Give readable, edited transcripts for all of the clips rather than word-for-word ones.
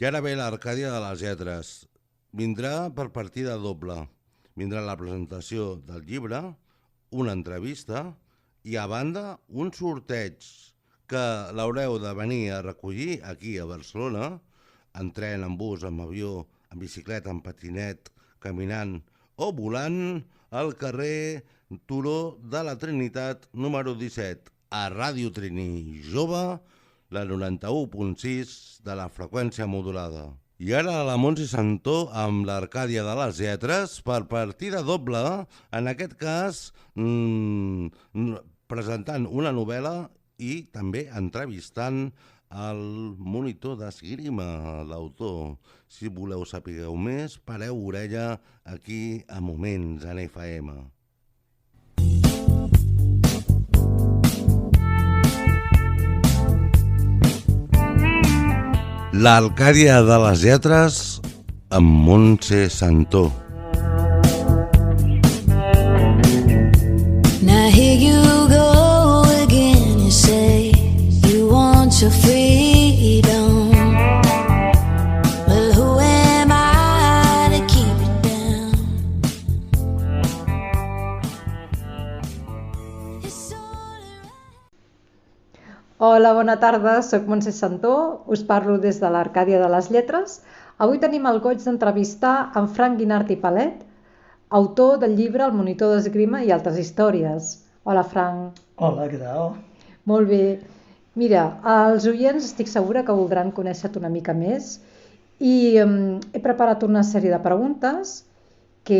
I ara ve l'Arcàdia de les Lletres. Vindrà per partida doble. Vindrà la presentació del llibre, una entrevista i, a banda, un sorteig que l'haureu de venir a recollir aquí a Barcelona, en tren, en bus, en avió, en bicicleta, en patinet, caminant o volant al carrer Turó de la Trinitat número 17, a Ràdio Trini Jove, la 91.6 de la freqüència modulada. I ara la Montse Santó amb l'Arcàdia de les Lletres per partida doble, en aquest cas presentant una novel·la i també entrevistant el monitor d'esgrima, l'autor. Si voleu saber més, pareu orella aquí a Moments en FM. L'Arcàdia de les Lletres amb Montse Santó. Now here you go again, you say you want your freedom. Well, who am I to keep it down? It's only right. Hola, bona tarda, soc Montse Santó, us parlo des de l'Arcàdia de les Lletres. Avui tenim el goig d'entrevistar en Frank Guinart i Palet, autor del llibre El monitor d'esgrima i altres històries. Hola, Frank. Hola, què tal? Molt bé. Mira, els oients estic segura que voldran conèixer-te una mica més i he preparat una sèrie de preguntes que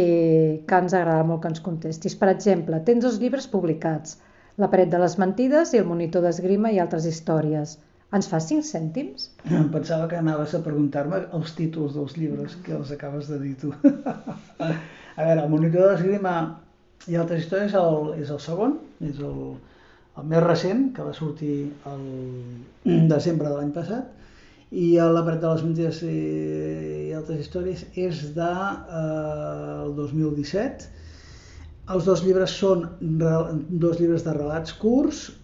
ens agrada molt que ens contestis. Per exemple, tens 2 llibres publicats, La paret de les mentides i El monitor d'esgrima i altres històries. Ens fas 5 cèntims? Em pensava que anaves a preguntar-me els títols dels llibres que els acabes de dir tu. A veure, El monitor d'esgrima i altres històries és el segon, és el més recent, que va sortir el desembre de l'any passat, i La paret de les mentides i altres històries és del 2017. Els 2 llibres són 2 llibres de relats curts.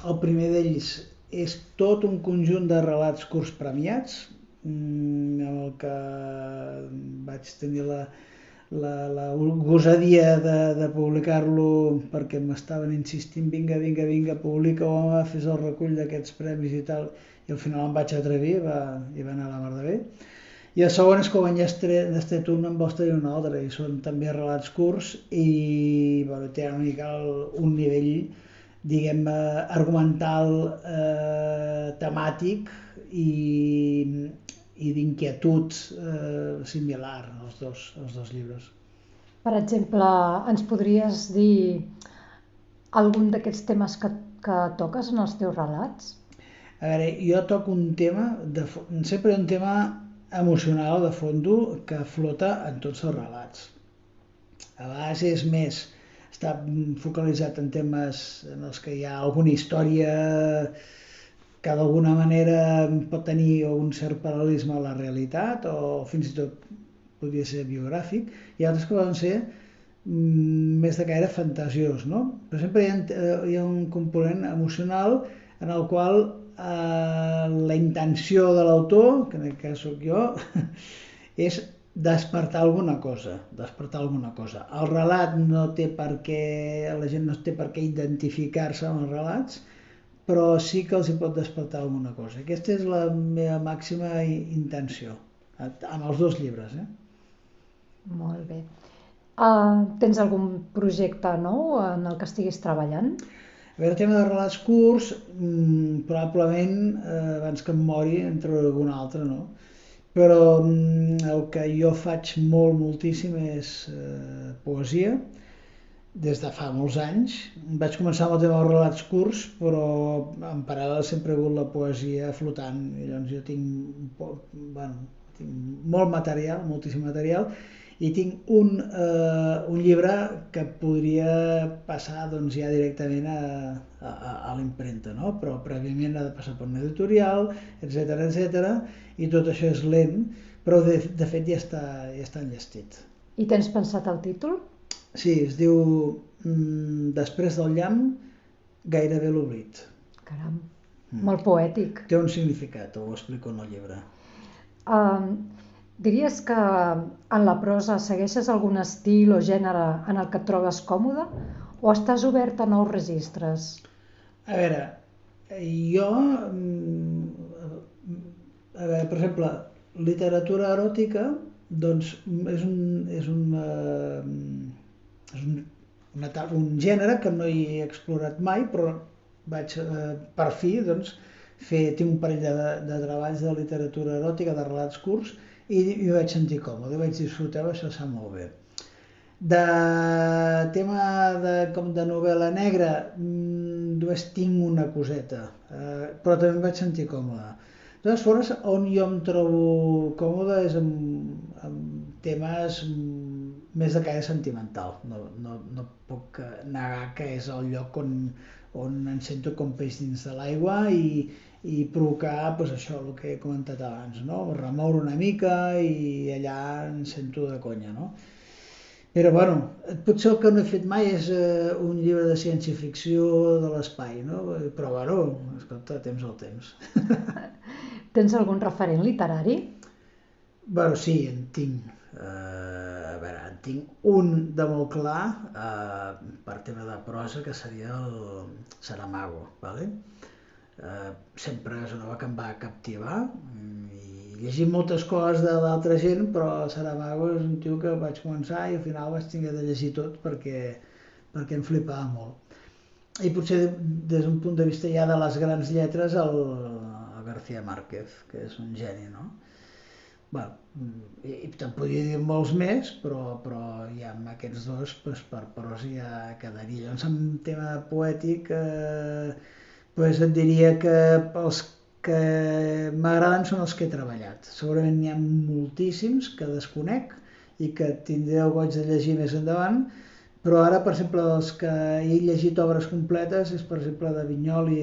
El primer d'ells és tot un conjunt de relats curts premiats, amb el que vaig tenir la gosadia de publicar-lo perquè m'estaven insistint, vinga, publica-ho, fes el recull d'aquests premis i tal, i al final em vaig atrevir i va anar a la mar de bé. I el segon és que quan ja has tret un en vols tenir un altre, i són també relats curts i tenen una mica un nivell, diguem-ne, argumental, temàtic i d'inquietud similar als dos llibres. Per exemple, ens podries dir algun d'aquests temes que toques en els teus relats? A veure, jo toco un tema, sempre un tema emocional de fondo que flota en tots els relats. A vegades és més, està focalitzat en temes en els que hi ha alguna història que d'alguna manera pot tenir un cert paral·lelisme a la realitat o fins i tot podria ser biogràfic, i altres que poden ser més de caire fantasiós, no? Però sempre hi ha un component emocional en el qual la intenció de l'autor, que en aquest cas soc jo, és despertar alguna cosa. El relat no té per què, la gent no té per què identificar-se amb els relats, però sí que els hi pot despertar alguna cosa. Aquesta és la meva màxima intenció, amb els 2 llibres. Molt bé. Tens algun projecte nou en el que estiguis treballant? A veure, el tema de relats curts, probablement abans que em mori en trobaré algun altre, no? Però el que jo faig moltíssim és poesia, des de fa molts anys. Vaig començar amb el tema dels relats curts, però en paral·lel sempre he hagut la poesia flotant. I llavors jo tinc molt material, moltíssim material, i tinc un llibre que podria passar ja directament a l'impremta, no? Però prèviament ha de passar per un editorial, etc. I tot això és lent, però de fet ja està enllestit. I tens pensat el títol? Sí, es diu Després del llamp, gairebé l'oblit. Caram, molt poètic. Té un significat, ho explico en el llibre. Diries que en la prosa segueixes algun estil o gènere en el que et trobes còmode o estàs obert a nous registres? A veure, jo, per exemple, literatura eròtica, doncs un gènere que no hi he explorat mai, però vaig, per fi, doncs, tinc un parell de treballs de literatura eròtica, de relats curts, i ho vaig sentir còmode, vaig disfrutar, això està molt bé. De tema com de novel·la negra, només tinc una coseta, però també em vaig sentir còmode. De totes formes, on jo em trobo còmode és en temes més de caire sentimental. No puc negar que és el lloc on em sento com peix dins de l'aigua i provocar, doncs això, el que he comentat abans, no? Remoure una mica i allà em sento de conya, no? Però, bueno, potser el que no he fet mai és un llibre de ciència-ficció de l'espai, no? Però, bueno, escolta, temps al temps. Tens algun referent literari? Bueno, sí, en tinc. A veure, en tinc un de molt clar, per tema de prosa, que seria el Saramago, ¿vale? Sempre és una obra que em va captivar i llegir moltes coses d'altra gent, però Saramago és un tio que vaig començar i al final vaig haver de llegir tot perquè em flipava molt. I potser des d'un punt de vista ja de les grans lletres el García Márquez, que és un geni, no? Bueno, i te'n podria dir molts més, però ja amb aquests dos per prosa ja quedaria. Llavors, en tema poètic, doncs et diria que els que m'agraden són els que he treballat. Segurament n'hi ha moltíssims que desconec i que tindré el goig de llegir més endavant, però ara, per exemple, els que he llegit obres completes és, per exemple, de Vinyoli,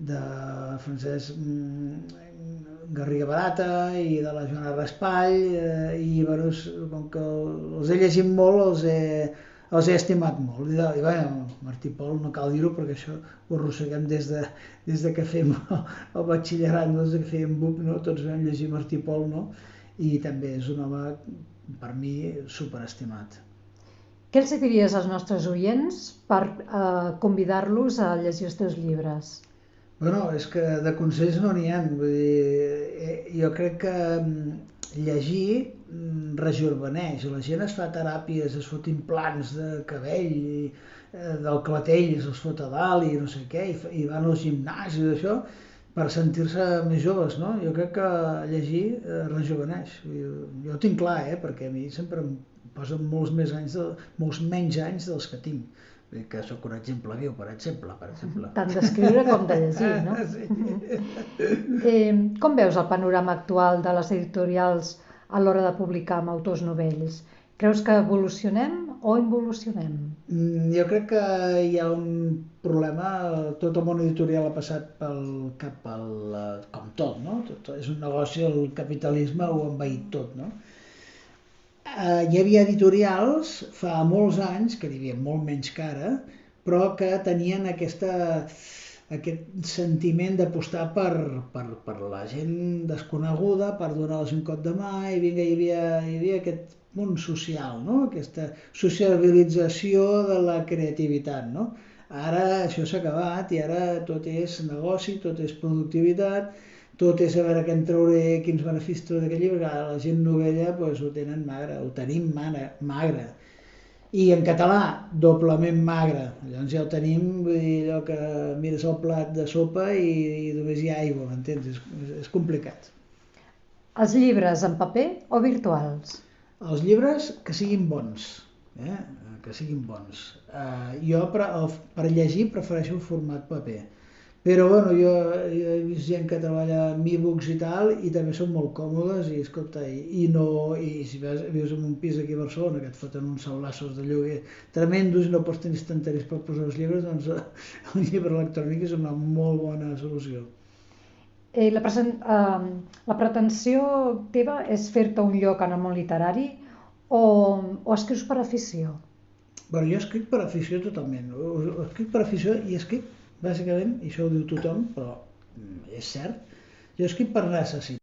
de Francesc Garriga Barata i de la Joana Raspall, i com que els he llegit molt, els he estimat molt. I bé, Martí Pol no cal dir-ho perquè això ho arrosseguem des de que fem el batxillerat, des que fèiem BUP, no? Tots vam llegir Martí Pol, no? I també és un home, per mi, superestimat. Què els diries als nostres oients per convidar-los a llegir els teus llibres? Bueno, és que de consells no n'hi ha. Vull dir, jo crec que llegir rejuveneix. La gent es fa teràpies, es fot implants de cabell, del clatell es fot a dalt i no sé què, i van al gimnàs i això, per sentir-se més joves, no? Jo crec que llegir rejuveneix. Jo ho tinc clar, perquè a mi sempre em posen molts menys anys dels que tinc. Que sóc un exemple viu, per exemple. Tant d'escriure com de llegir, no? Sí. Com veus el panorama actual de les editorials a l'hora de publicar amb autors novells? Creus que evolucionem o involucionem? Jo crec que hi ha un problema, tot el món editorial ha passat com tot, no? És un negoci, el capitalisme ho ha envaït tot, no? Hi havia editorials fa molts anys, que n'hi havia molt menys que ara, però que tenien aquest sentiment d'apostar per la gent desconeguda, per donar-los un cop de mà, i vinga, hi havia aquest punt social, no? Aquesta sociabilització de la creativitat, no? Ara això s'ha acabat i ara tot és negoci, tot és productivitat, tot és a veure què en trauré, quins beneficis trauré d'aquest llibre, que la gent novella ho tenen magre, ho tenim magre. I en català, doblement magre. Llavors ja ho tenim, vull dir, allò que mires el plat de sopa i només hi ha aigua, m'entens? És complicat. Els llibres en paper o virtuals? Els llibres que siguin bons, que siguin bons. Jo per llegir prefereixo el format paper. Però, bueno, jo he vist gent que treballa amb e-books i tal, i també són molt còmodes, i escolta, i si vius en un pis aquí a Barcelona que et foten uns saulassos de lloguer tremendos i no pots tenir estanteris per posar els llibres, doncs el llibre electrònic és una molt bona solució. La pretensió teva és fer-te un lloc en el món literari o escrius per afició? Bueno, jo escric per afició totalment. Escric per afició i escric bàsicament, i això ho diu tothom, però és cert, jo escric per necessitat.